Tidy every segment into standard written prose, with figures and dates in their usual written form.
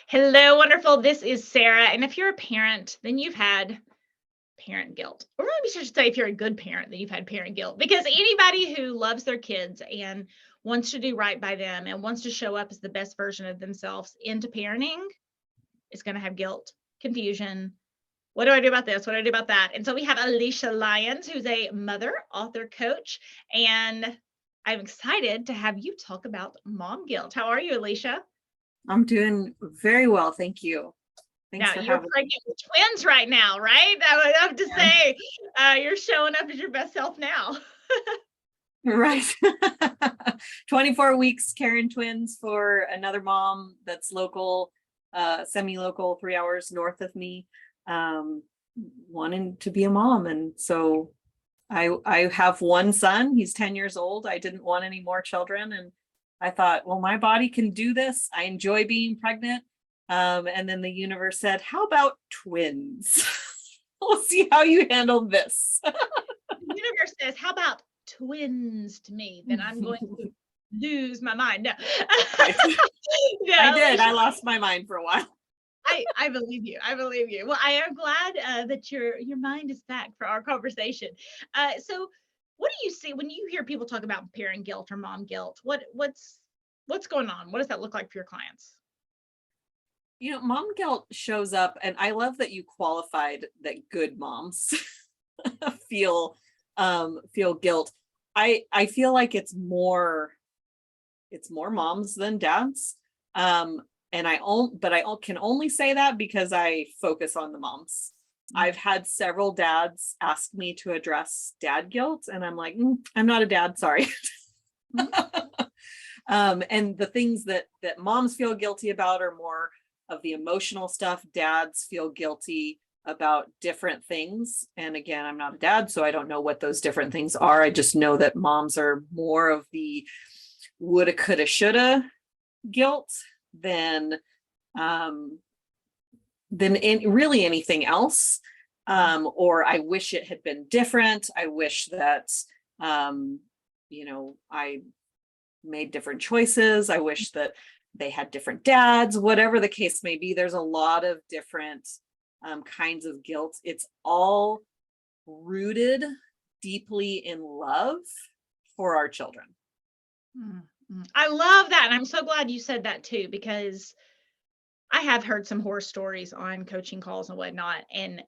Hello, wonderful. This is Sarah. And if you're a parent, then you've had parent guilt. Or maybe I should say, if you're a good parent, then you've had parent guilt. Because anybody who loves their kids and wants to do right by them and wants to show up as the best version of themselves into parenting is going to have guilt, confusion. What do I do about this? What do I do about that? And so we have Alysia Lyons, who's a mother, author, coach. And I'm excited to have you talk about mom guilt. How are you, Alysia? I'm doing very well, thank you. Thanks Now, for you're having pregnant with twins right now, right? I would have to me. say, you're showing up as your best self now. Right. 24 weeks carrying twins for another mom that's local, semi-local, 3 hours north of me, wanting to be a mom. And so I have one son, he's 10 years old. I didn't want any more children. And I thought, well, my body can do this. I enjoy being pregnant. And then the universe said, how about twins? We'll see how you handle this. The universe says, how about twins to me? Then I'm going to lose my mind. No. Right. No, I did. I lost my mind for a while. I believe you. I believe you. Well, I am glad that your mind is back for our conversation. So what do you see when you hear people talk about parent guilt or mom guilt? What's going on? What does that look like for your clients? Mom guilt shows up, and I love that you qualified that good moms feel guilt. I feel like it's more moms than dads. And I can only say that because I focus on the moms. I've had several dads ask me to address dad guilt, and I'm like, I'm not a dad, sorry. And the things that moms feel guilty about are more of the emotional stuff. Dads feel guilty about different things. And again, I'm not a dad, so I don't know what those different things are. I just know that moms are more of the woulda, coulda, shoulda guilt than really anything else. Or I wish it had been different. I wish that, I made different choices. I wish that they had different dads, whatever the case may be. There's a lot of different kinds of guilt. It's all rooted deeply in love for our children. I love that. And I'm so glad you said that too, because I have heard some horror stories on coaching calls and whatnot, and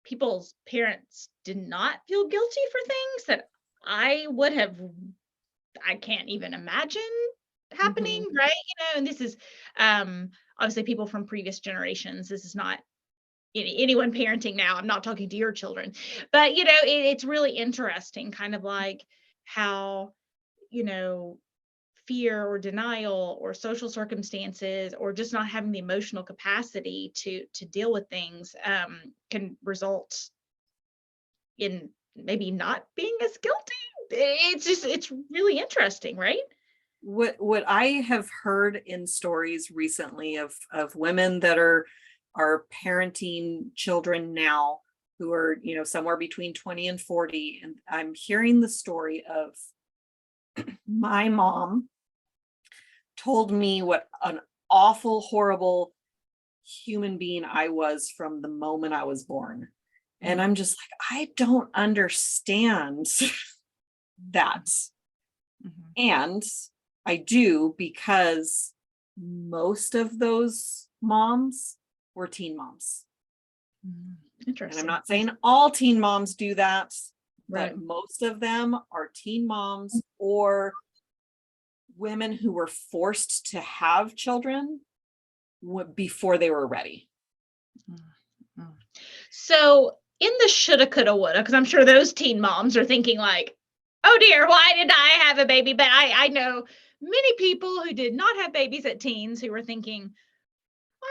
people's parents did not feel guilty for things that I can't even imagine happening, right? And this is obviously people from previous generations. This is not anyone parenting now. I'm not talking to your children, but it's really interesting, kind of like how fear or denial or social circumstances or just not having the emotional capacity to deal with things can result in maybe not being as guilty. It's really interesting, right? What I have heard in stories recently of women that are parenting children now who are somewhere between 20 and 40, and I'm hearing the story of my mom told me what an awful, horrible human being I was from the moment I was born. And I'm just like, I don't understand that. And I do, because most of those moms were teen moms. Interesting. And I'm not saying all teen moms do that, right. But most of them are teen moms or women who were forced to have children before they were ready. So in the shoulda, coulda, woulda, because I'm sure those teen moms are thinking like, oh dear, why did I have a baby? But I know many people who did not have babies at teens who were thinking,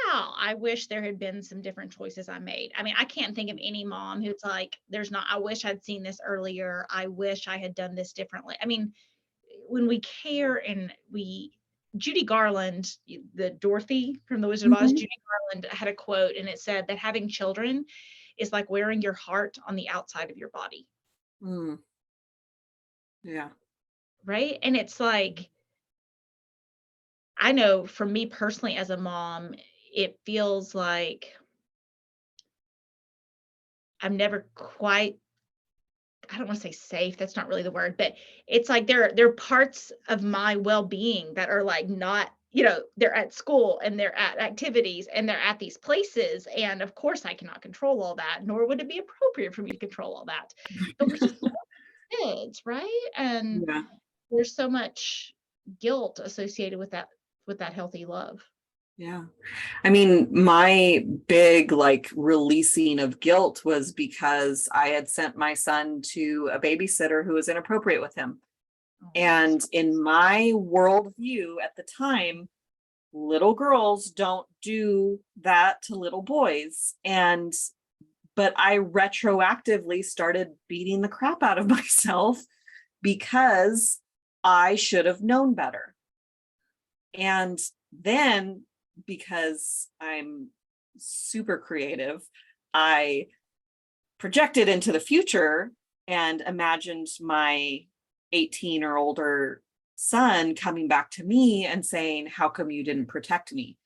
wow, I wish there had been some different choices I made. I mean, I can't think of any mom who's like, I wish I'd seen this earlier. I wish I had done this differently. I mean, when we care and Judy Garland, the Dorothy from The Wizard of Oz, Judy Garland had a quote, and it said that having children is like wearing your heart on the outside of your body. Yeah. Right. And it's like, I know for me personally as a mom, it feels like I'm never quite, I don't want to say safe, that's not really the word, but it's like there are parts of my well-being that are like not, they're at school and they're at activities and they're at these places. And of course I cannot control all that, nor would it be appropriate for me to control all that. But we're just kids, right? And Yeah. there's so much guilt associated with that healthy love. Yeah. I mean, my big like releasing of guilt was because I had sent my son to a babysitter who was inappropriate with him. Oh, And in my worldview at the time, little girls don't do that to little boys. But I retroactively started beating the crap out of myself because I should have known better. And then, because I'm super creative, I projected into the future and imagined my 18 or older son coming back to me and saying, "How come you didn't protect me?"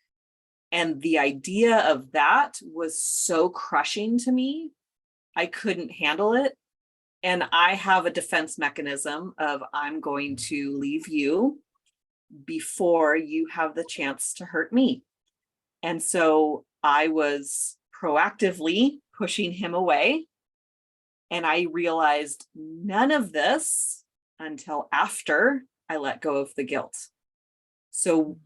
And the idea of that was so crushing to me. I couldn't handle it. And I have a defense mechanism of, I'm going to leave you before you have the chance to hurt me. And so I was proactively pushing him away. And I realized none of this until after I let go of the guilt. So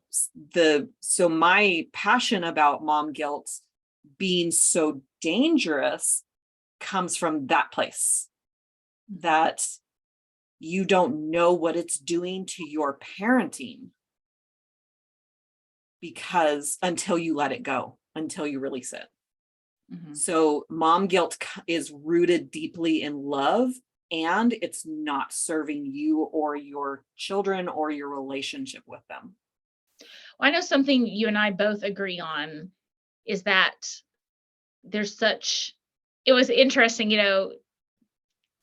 my passion about mom guilt being so dangerous comes from that place, that you don't know what it's doing to your parenting because until you let it go, until you release it. Mhm. So mom guilt is rooted deeply in love, and it's not serving you or your children or your relationship with them. Well, I know something you and I both agree on is that there's such, it was interesting,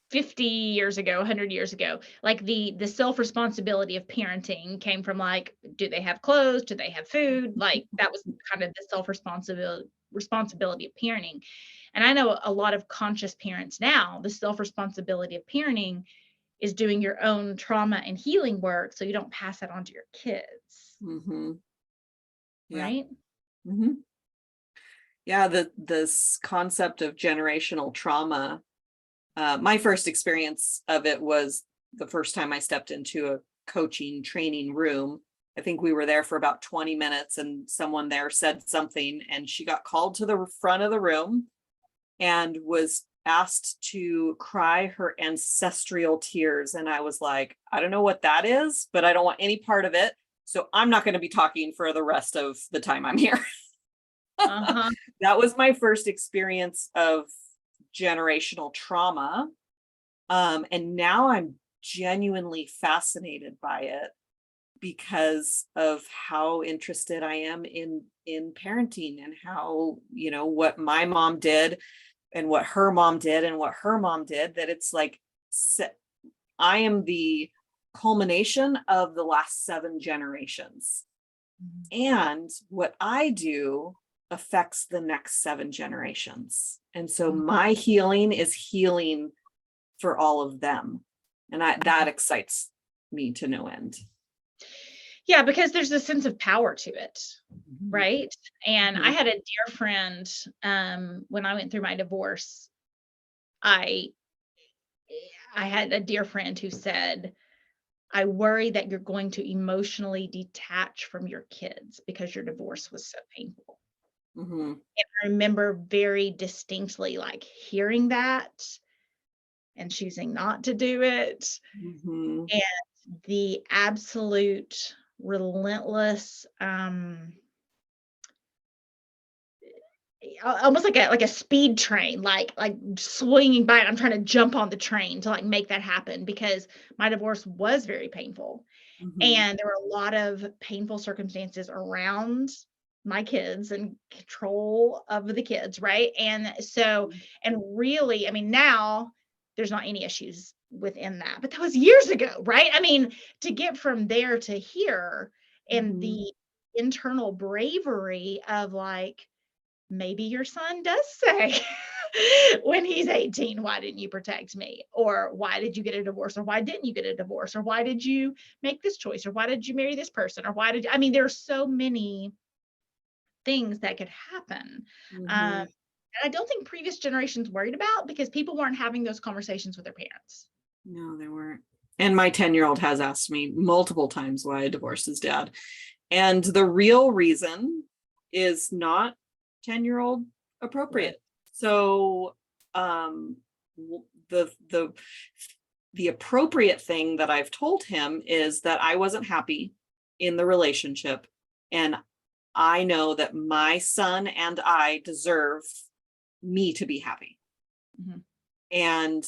50 years ago, 100 years ago, like the self-responsibility of parenting came from like, do they have clothes? Do they have food? Like that was kind of the responsibility of parenting. And I know a lot of conscious parents now, the self-responsibility of parenting is doing your own trauma and healing work so you don't pass that on to your kids, Mm-hmm. Yeah. right? Mm-hmm. Yeah. This concept of generational trauma. My first experience of it was the first time I stepped into a coaching training room. I think we were there for about 20 minutes and someone there said something and she got called to the front of the room and was asked to cry her ancestral tears. And I was like, I don't know what that is, but I don't want any part of it. So I'm not going to be talking for the rest of the time I'm here. Uh-huh. That was my first experience of generational trauma. And now I'm genuinely fascinated by it because of how interested I am in parenting and how, what my mom did and what her mom did and what her mom did, that it's like I am the culmination of the last 7 generations. And what I do affects the next 7 generations. And so my healing is healing for all of them. And that excites me to no end. Yeah, because there's a sense of power to it, Mhm. right? And I Mhm. had a dear friend, when I went through my divorce, I I had a dear friend who said, "I worry that you're going to emotionally detach from your kids because your divorce was so painful." Mhm. And I remember very distinctly like hearing that and choosing not to do it. Mhm. And the absolute relentless, almost like a speed train, like swinging by it. I'm trying to jump on the train to like make that happen because my divorce was very painful. Mhm. And there were a lot of painful circumstances around my kids and control of the kids, right? And so, and really, I mean, now there's not any issues within that, but that was years ago, right? I mean, to get from there to here, and Mhm. the internal bravery of like, maybe your son does say when he's 18, why didn't you protect me? Or why did you get a divorce? Or why didn't you get a divorce? Or why did you make this choice? Or why did you marry this person? Or why did you, I mean, there's so many things that could happen. Mhm. And I don't think previous generations worried about because people weren't having those conversations with their parents. No, they weren't. And my 10-year-old has asked me multiple times why I divorced his dad. And the real reason is not 10-year-old Right. appropriate. So the the appropriate thing that I've told him is that I wasn't happy in the relationship, and I know that my son and I deserve me to be happy. Mhm. And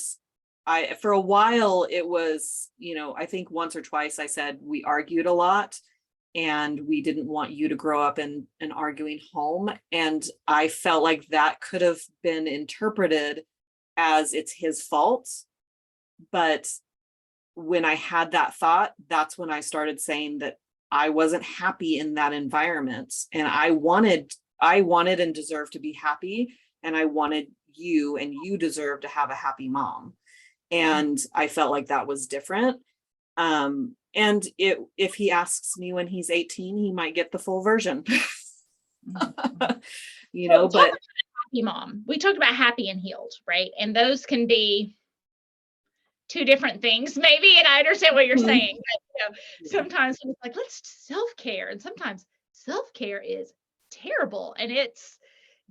I, for a while, it was, I think once or twice I said we argued a lot and we didn't want you to grow up in an arguing home. And I felt like that could have been interpreted as it's his fault. But when I had that thought, that's when I started saying that I wasn't happy in that environment. And I wanted and deserved to be happy. And I wanted you, and you deserve to have a happy mom. And I felt like that was different. And if he asks me when he's 18, he might get the full version. Mhm. So talk But about happy mom. We talked about happy and healed, right? And those can be two different things, maybe. And I understand what you're saying. But, yeah. sometimes it's like, let's self-care. And sometimes self-care is terrible. And it's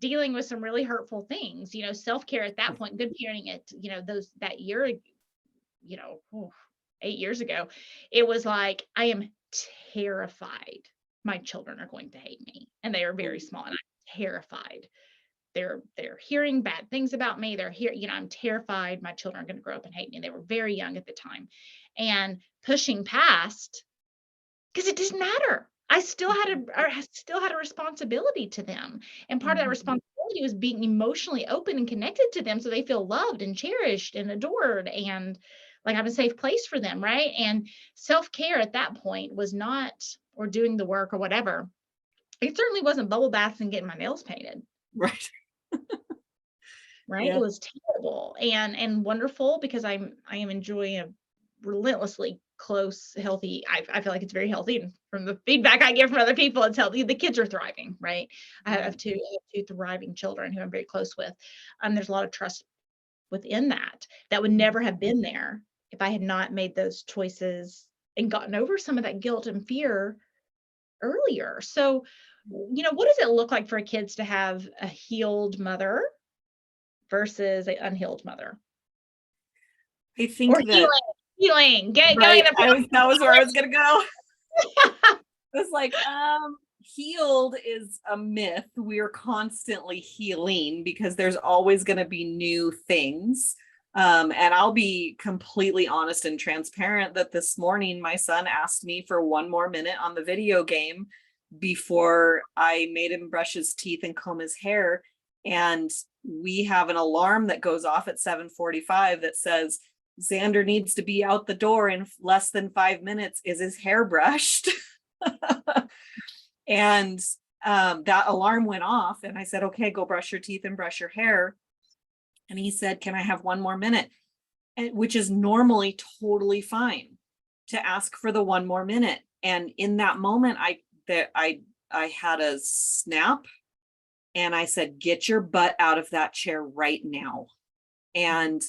dealing with some really hurtful things. Self-care at that point, good parenting at, that year, 8 years ago, it was like, I am terrified my children are going to hate me. And they are very small. And I'm terrified they're hearing bad things about me. They're here, I'm terrified my children are going to grow up and hate me. And they were very young at the time. And pushing past, because it didn't matter. I still had a responsibility to them. And part of that Mhm. responsibility was being emotionally open and connected to them so they feel loved and cherished and adored and like I'm a safe place for them, right? And self-care at that point was not, or doing the work or whatever. It certainly wasn't bubble baths and getting my nails painted. Right. Right? It Yeah. was terrible and wonderful because I am enjoying a relentlessly close, healthy. I feel like it's very healthy. And from the feedback I get from other people, it's healthy. The kids are thriving, right? I have Right. two thriving children who I'm very close with. There's a lot of trust within that would Mhm. never have been there if I had not made those choices and gotten over some of that guilt and fear earlier. So, what does it look like for kids to have a healed mother versus an unhealed mother? I Or think that, healing, get going right. the That was where I was gonna go. process. It's like, healed is a myth. We're constantly healing because there's always going to be new things. And I'll be completely honest and transparent that this morning my son asked me for one more minute on the video game before I made him brush his teeth and comb his hair. And we have an alarm that goes off at 7:45 that says Xander needs to be out the door in less than 5 minutes. Is his hair brushed? And that alarm went off, and I said, okay, go brush your teeth and brush your hair. And he said, can I have one more minute? Which is normally totally fine to ask for the one more minute. And in that moment, I had a snap, and I said, get your butt out of that chair right now. And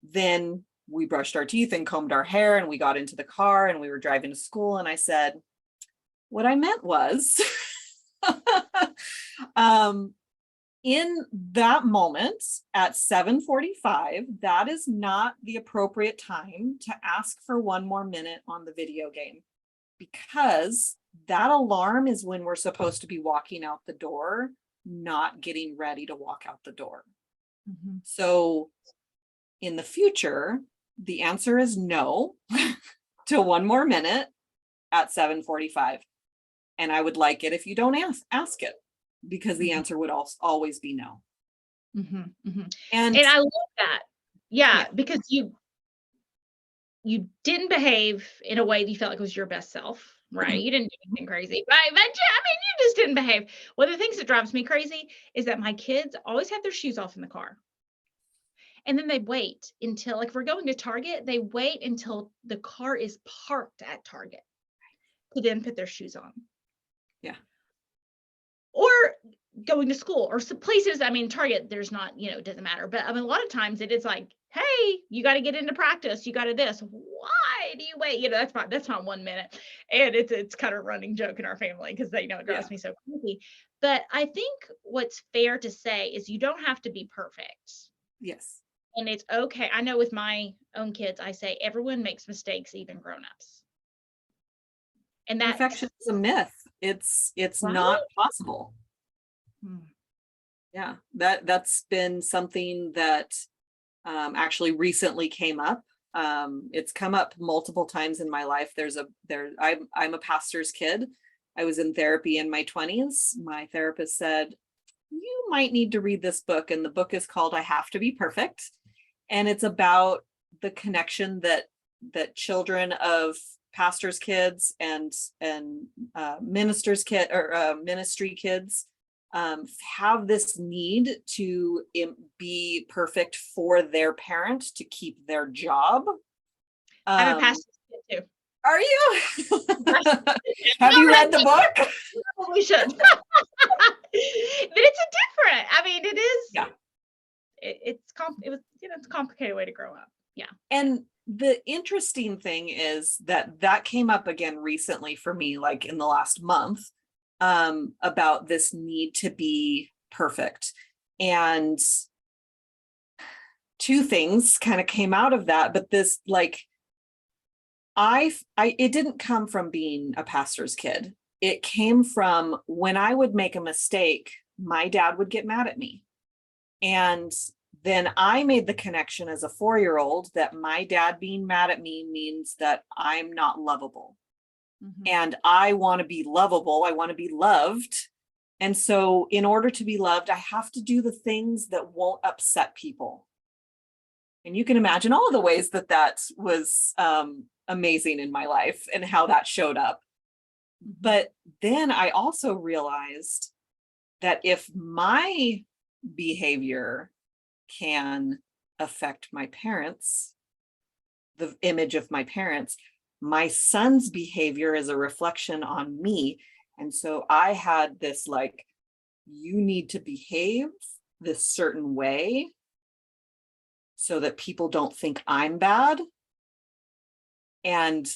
then we brushed our teeth and combed our hair, and we got into the car and we were driving to school. And I said, what I meant was, in that moment at 7:45, that is not the appropriate time to ask for one more minute on the video game, because that alarm is when we're supposed to be walking out the door, not getting ready to walk out the door. Mhm. So in the future, the answer is no to one more minute at 7:45. And I would like it if you don't ask it, because the Mhm. answer would always be no. Mhm. Mhm. And And I love that. yeah, Yeah, because you didn't behave in a way that you felt like was your best self. Right. You didn't do anything crazy. Right. But yeah, I mean, you just didn't behave. One of the things that drives me crazy is that my kids always have their shoes off in the car. And then they wait until, like, if we're going to Target, they wait until the car is parked at Target to then put their shoes on. Yeah. Or going to school or some places. I mean, Target, there's not, it doesn't matter. But I mean, a lot of times it is like, hey, you got to get into practice. You got to this. Why do you wait? That's not 1 minute. And it's kind of a running joke in our family because they know it Yeah. drives me so crazy. But I think what's fair to say is you don't have to be perfect. Yes. And it's okay. I know with my own kids, I say everyone makes mistakes, even grown-ups. And that's Perfection is a myth. It's right. not possible. Hmm. Yeah. That's been something that actually recently came up. It's come up multiple times in my life. I'm a pastor's kid. I was in therapy in my 20s. My therapist said, you might need to read this book. And the book is called I Have to Be Perfect. And it's about the connection that children of pastors' kids and ministers' kid or ministry kids have this need to be perfect for their parent to keep their job. I'm a pastor's kid too. Are you? Have No, you but read the book? we should. But it's a different. I mean, it is. Yeah. It's a complicated way to grow up. Yeah. And the interesting thing is that came up again recently for me, like in the last month, about this need to be perfect. And two things kind of came out of that, but this, like, it didn't come from being a pastor's kid. It came from when I would make a mistake, my dad would get mad at me. And then I made the connection as a 4-year-old that my dad being mad at me means that I'm not lovable. Mhm. And I want to be lovable. I want to be loved. And so in order to be loved, I have to do the things that won't upset people. And you can imagine all of the ways that was amazing in my life and how that showed up. But then I also realized that if my behavior can affect my parents, the image of my parents, my son's behavior is a reflection on me. And so I had this, like, you need to behave this certain way so that people don't think I'm bad. And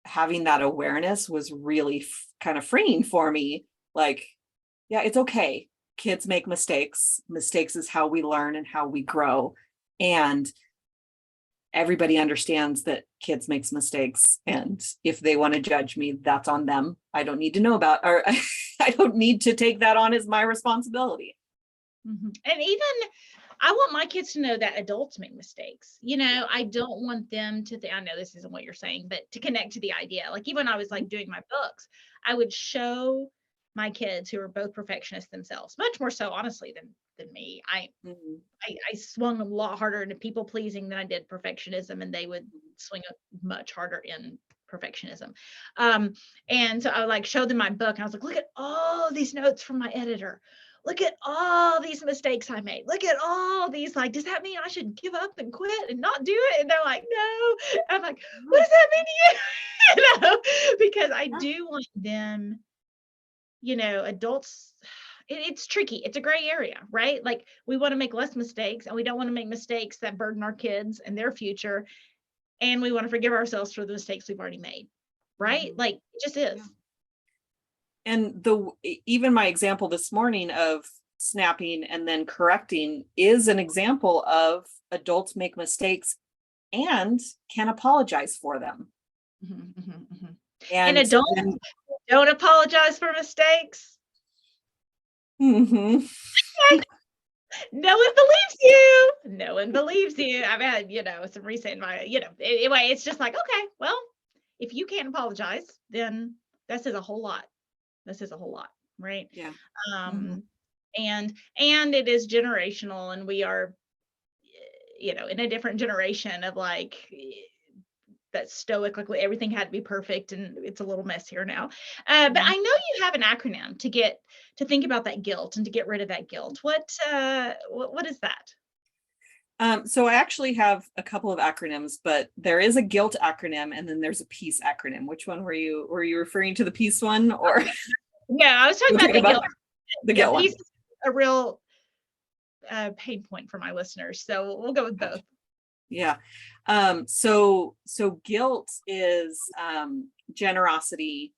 having that awareness was really kind of freeing for me. Like, yeah, it's okay. Kids make mistakes. Mistakes is how we learn and how we grow. And everybody understands that kids makes mistakes. And if they want to judge me, that's on them. I don't need to know about, or I don't need to take that on as my responsibility. Mm-hmm. And even I want my kids to know that adults make mistakes. I don't want them to think, I know this isn't what you're saying, but to connect to the idea. Like, even when I was like doing my books, I would show my kids who are both perfectionists themselves, much more so honestly than me. I swung a lot harder into people pleasing than I did perfectionism, and they would swing much harder in perfectionism. And so I would like show them my book, and I was like, look at all these notes from my editor. Look at all these mistakes I made. Look at all these, like, does that mean I should give up and quit and not do it? And they're like, no. And I'm like, what does that mean to you? Because I do want them, adults, it's tricky. It's a gray area, right? Like, we want to make less mistakes, and we don't want to make mistakes that burden our kids and their future. And we want to forgive ourselves for the mistakes we've already made, right? Mm-hmm. Like, it just is. Yeah. And even my example this morning of snapping and then correcting is an example of adults make mistakes and can apologize for them. Mm-hmm, mm-hmm, mm-hmm. And adults don't apologize for mistakes. Mm-hmm. No one believes you. No one believes you. I've had, some recent, anyway, it's just like, okay, well, if you can't apologize, then this is a whole lot. This is a whole lot, right? Yeah. And it is generational, and we are, in a different generation of, like, that stoic, like everything had to be perfect, and it's a little messier now. But I know you have an acronym to think about that guilt and to get rid of that guilt. What is that? So I actually have a couple of acronyms, but there is a guilt acronym and then there's a peace acronym. Which one were you referring to, the peace one, or Yeah, I was talking about the guilt. The guilt one. Peace is a real pain point for my listeners, so we'll go with both. Yeah. So guilt is generosity,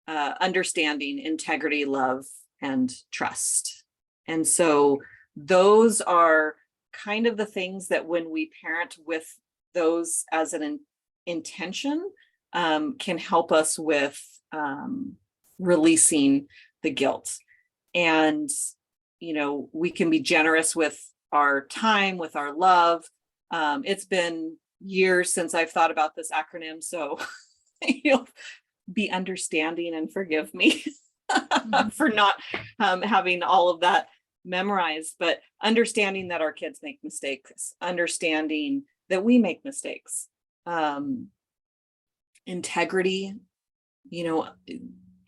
understanding, integrity, love, and trust. And so those are kind of the things that when we parent with those as an intention, can help us with releasing the guilt. And, we can be generous with our time, with our love. It's been years since I've thought about this acronym, so you'll be understanding and forgive me for not having all of that memorized, but understanding that our kids make mistakes, understanding that we make mistakes, integrity,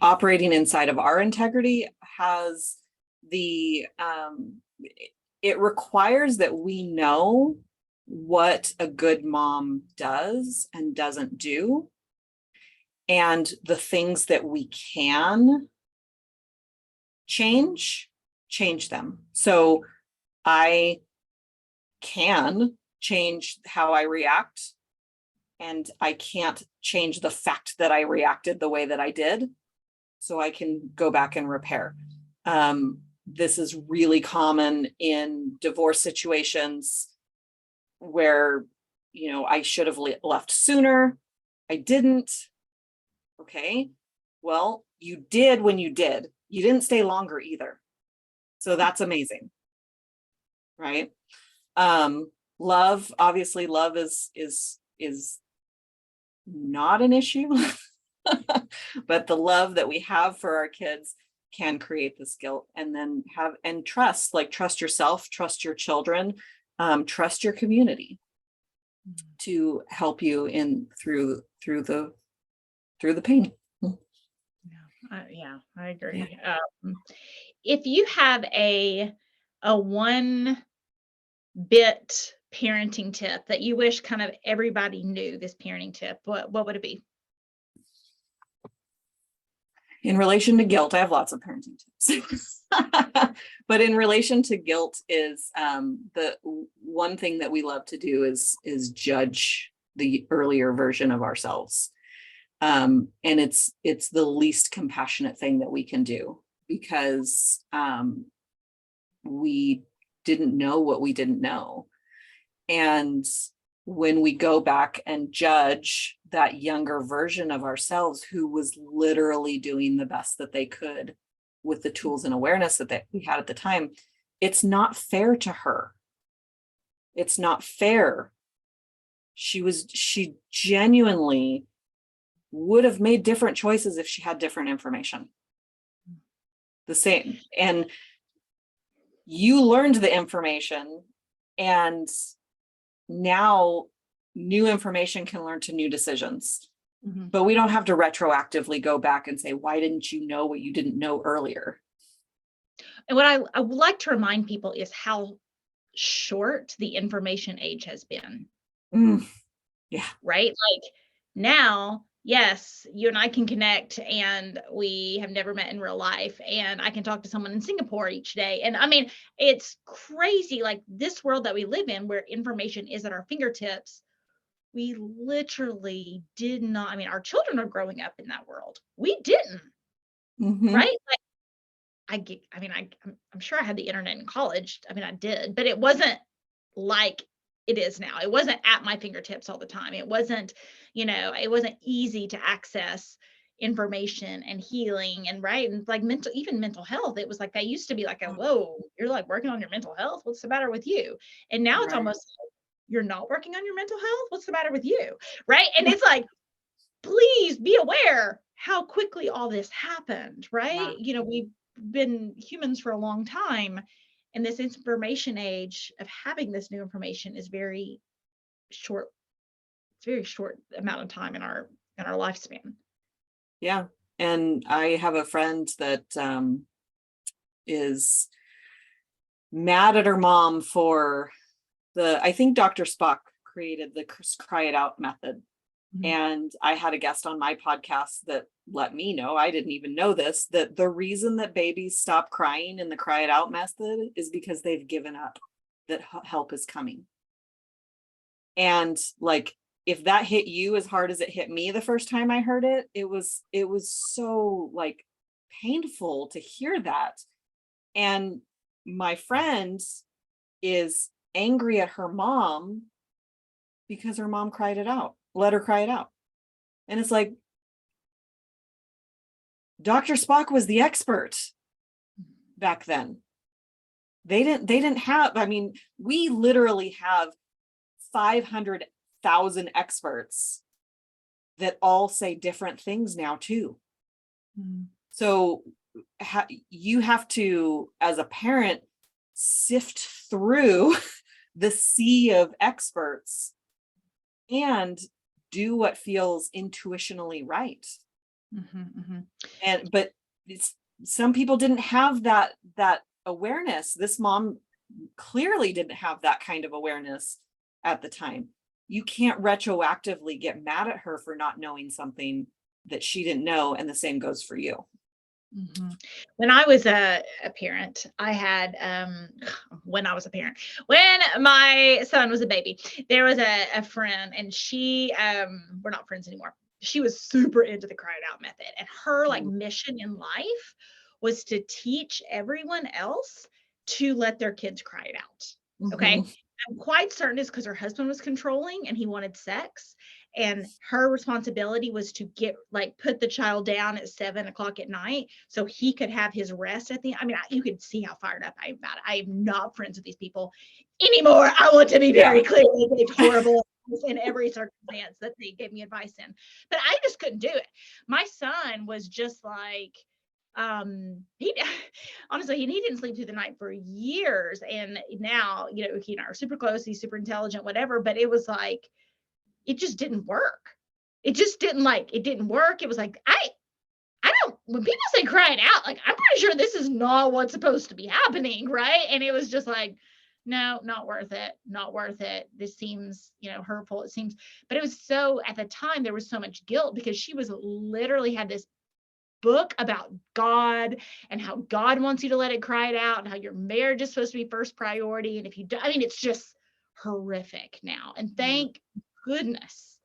operating inside of our integrity has it requires that we know what a good mom does and doesn't do, and the things that we can change them. So I can change how I react, and I can't change the fact that I reacted the way that I did. So I can go back and repair. This is really common in divorce situations where, I should have left sooner. I didn't. Okay. Well, you did when you did. You didn't stay longer either. So that's amazing. Right? Love, obviously love is not an issue, but the love that we have for our kids can create this guilt. And then trust, like trust yourself, trust your children, trust your community to help you through the pain. Yeah, I agree. Yeah. If you have a one bit parenting tip that you wish kind of everybody knew, this parenting tip, what would it be? In relation to guilt, I have lots of parenting tips. But in relation to guilt is the one thing that we love to do is judge the earlier version of ourselves. And it's the least compassionate thing that we can do, because we didn't know what we didn't know. And when we go back and judge that younger version of ourselves who was literally doing the best that they could with the tools and awareness that we had at the time, it's not fair to her. It's not fair. She genuinely would have made different choices if she had different information. The same. And you learned the information, and now new information can lead to new decisions. Mm-hmm. But we don't have to retroactively go back and say, why didn't you know what you didn't know earlier? And what I would like to remind people is how short the information age has been. Yeah. Right? Like now, yes, you and I can connect, and we have never met in real life, and I can talk to someone in Singapore each day. And I mean, it's crazy, like this world that we live in where information is at our fingertips. We literally did not, I mean, our children are growing up in that world. We didn't. Mm-hmm. Right? Like I'm sure I had the internet in college. I mean, I did, but it wasn't like it is now. It wasn't at my fingertips all the time. It wasn't, it wasn't easy to access information and healing and right. And like even mental health. It was like, that used to be like whoa, you're like working on your mental health. What's the matter with you? And now it's almost like, you're not working on your mental health. What's the matter with you? Right. And it's like, please be aware how quickly all this happened. Right. Yeah. We've been humans for a long time. And this information age of having this new information is very short it's a very short amount of time in our lifespan. Yeah. And I have a friend that is mad at her mom for I think Dr. Spock created the cry it out method. Mhm. And I had a guest on my podcast that let me know, I didn't even know this, that the reason that babies stop crying in the cry it out method is because they've given up that help is coming. And like, if that hit you as hard as it hit me the first time I heard it, it was so like painful to hear that. And my friend is angry at her mom because her mom cried it out, let her cry it out. And it's like, Dr. Spock was the expert back then. They didn't have, I mean, we literally have 500,000 experts that all say different things now too. Mhm. So you have to, as a parent, sift through the sea of experts and do what feels intuitionally right. But some people didn't have that awareness. This mom clearly didn't have that kind of awareness at the time. You can't retroactively get mad at her for not knowing something that she didn't know, and the same goes for you. When I was a parent, I had when I was a parent, when my son was a baby, there was a friend, and she we're not friends anymore. She was super into the cry it out method, and her like mission in life was to teach everyone else to let their kids cry it out. Okay. I'm quite certain it's because her husband was controlling and he wanted sex. And her responsibility was to put the child down at 7 o'clock at night so he could have his rest at the, I mean, you could see how fired up I am about it. I am not friends with these people anymore. I want to be very clear. They did horrible in every circumstance that they gave me advice in, but I just couldn't do it. My son was just like, he honestly, he didn't sleep through the night for years. And now, he and I are super close. He's super intelligent, whatever, but it was like, it just didn't work. It just it didn't work. It was like, I don't, when people say crying out, like, I'm pretty sure this is not what's supposed to be happening. Right. And it was just like, no, not worth it. Not worth it. This seems, hurtful. It seems, but it was so, at the time, there was so much guilt because she was literally had this book about God and how God wants you to let it cry it out and how your marriage is supposed to be first priority. And if you do, I mean, it's just horrific now. And thank goodness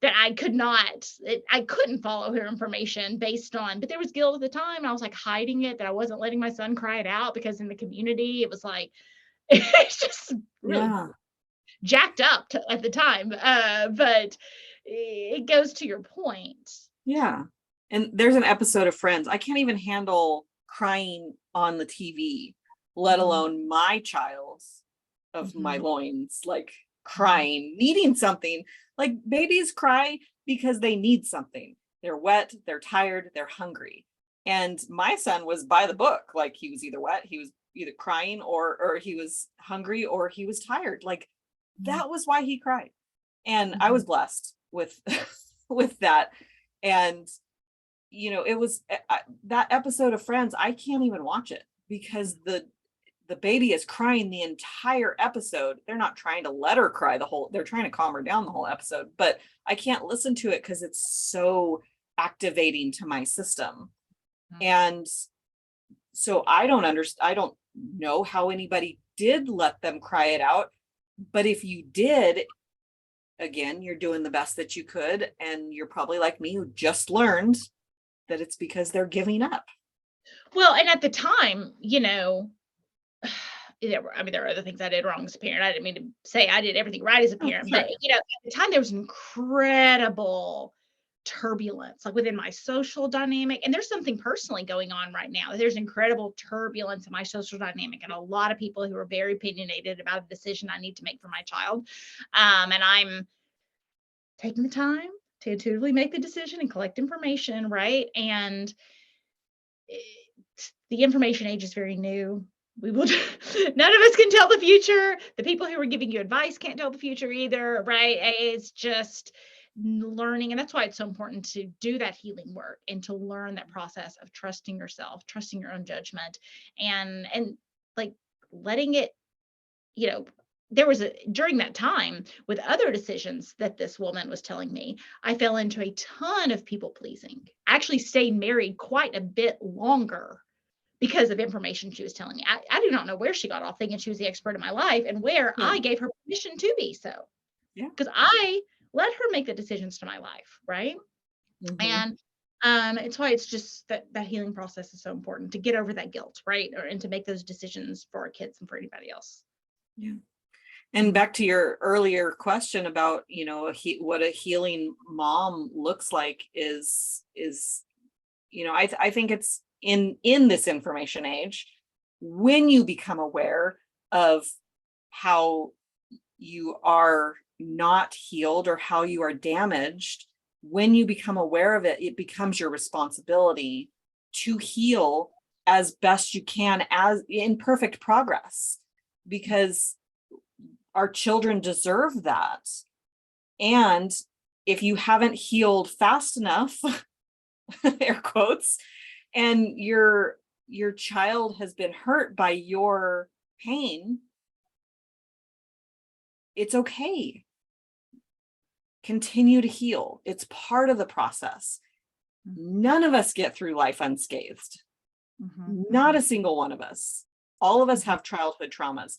that I couldn't follow her information based on, but there was guilt at the time. And I was like hiding it, that I wasn't letting my son cry it out because in the community, it was like, it's just really jacked up at the time. But it goes to your point. Yeah. And there's an episode of Friends. I can't even handle crying on the TV, let alone my child of my loins, like crying, needing something. Like babies cry because they need something. They're wet, they're tired, they're hungry. And my son was by the book. Like he was either wet, he was either crying or he was hungry or he was tired. Like that was why he cried. And I was blessed with with that. And it was that episode of Friends, I can't even watch it because the baby is crying the entire episode. They're not trying to let her cry they're trying to calm her down the whole episode, but I can't listen to it because it's so activating to my system. And so I don't know how anybody did let them cry it out. But if you did, again, you're doing the best that you could. And you're probably like me, who just learned that it's because they're giving up. Well, and at the time, there are other things I did wrong as a parent. I didn't mean to say I did everything right as a parent, but at the time there was incredible turbulence, like within my social dynamic. And there's something personally going on right now. There's incredible turbulence in my social dynamic, and a lot of people who are very opinionated about a decision I need to make for my child. And I'm taking the time to intuitively make the decision and collect information, right? And the information age is very new. we will none of us can tell the future. The people who are giving you advice can't tell the future either, right? It's just learning, and that's why it's so important to do that healing work and to learn that process of trusting yourself, trusting your own judgment, and like letting it, you know, there was during that time with other decisions that this woman was telling me, I fell into a ton of people pleasing. I actually stayed married quite a bit longer because of information she was telling me. I do not know where she got off thinking she was the expert in my life and where I gave her permission to be so. Yeah. Because I let her make the decisions to my life, right? And it's why it's just that healing process is so important to get over that guilt, right? And to make those decisions for our kids and for anybody else. Yeah. And back to your earlier question about, what a healing mom looks like is, I think it's in this information age, when you become aware of how you are not healed or how you are damaged, when you become aware of it, it becomes your responsibility to heal as best you can, as in perfect progress, because our children deserve that. And if you haven't healed fast enough, air quotes, and your child has been hurt by your pain, it's okay. Continue to heal. It's part of the process. None of us get through life unscathed. Not a single one of us. All of us have childhood traumas.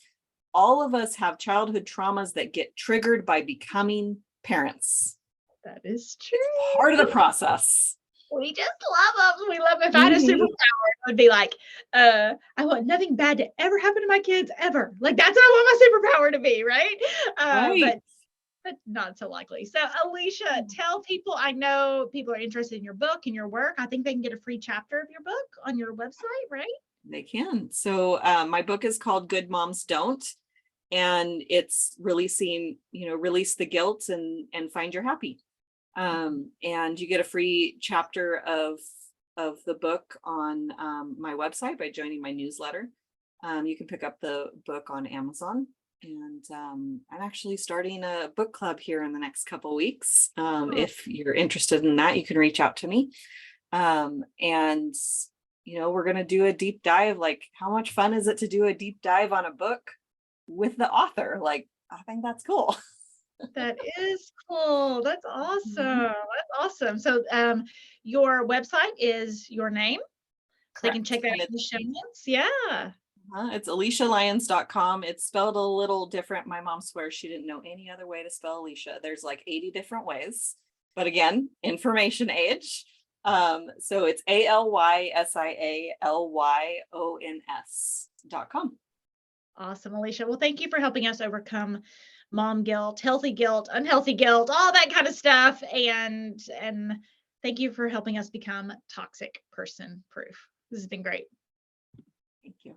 All of us have childhood traumas that get triggered by becoming parents. That is true. It's part of the process. We just love them. We love them. If I had a superpower, it would be like, I want nothing bad to ever happen to my kids ever. Like that's what I want my superpower to be, right? Right. But not so likely. So Alysia, tell people, I know people are interested in your book and your work. I think they can get a free chapter of your book on your website, right? They can. So my book is called Good Moms Don't, and it's release the guilt and find your happy. And you get a free chapter of the book on my website by joining my newsletter. You can pick up the book on Amazon. And I'm actually starting a book club here in the next couple of weeks. If you're interested in that, you can reach out to me. And we're going to do a deep dive. Like, how much fun is it to do a deep dive on a book with the author? Like, I think that's cool. That is cool. That's awesome. That's awesome. So your website is your name. Correct. They can check that out in the show notes. Yeah. It's AlysiaLyons.com. It's spelled a little different. My mom swears she didn't know any other way to spell Alysia. There's like 80 different ways. But again, information age. So it's AlysiaLyons.com. Awesome, Alysia. Well, thank you for helping us overcome mom guilt, healthy guilt, unhealthy guilt, all that kind of stuff. And thank you for helping us become toxic person proof. This has been great. Thank you.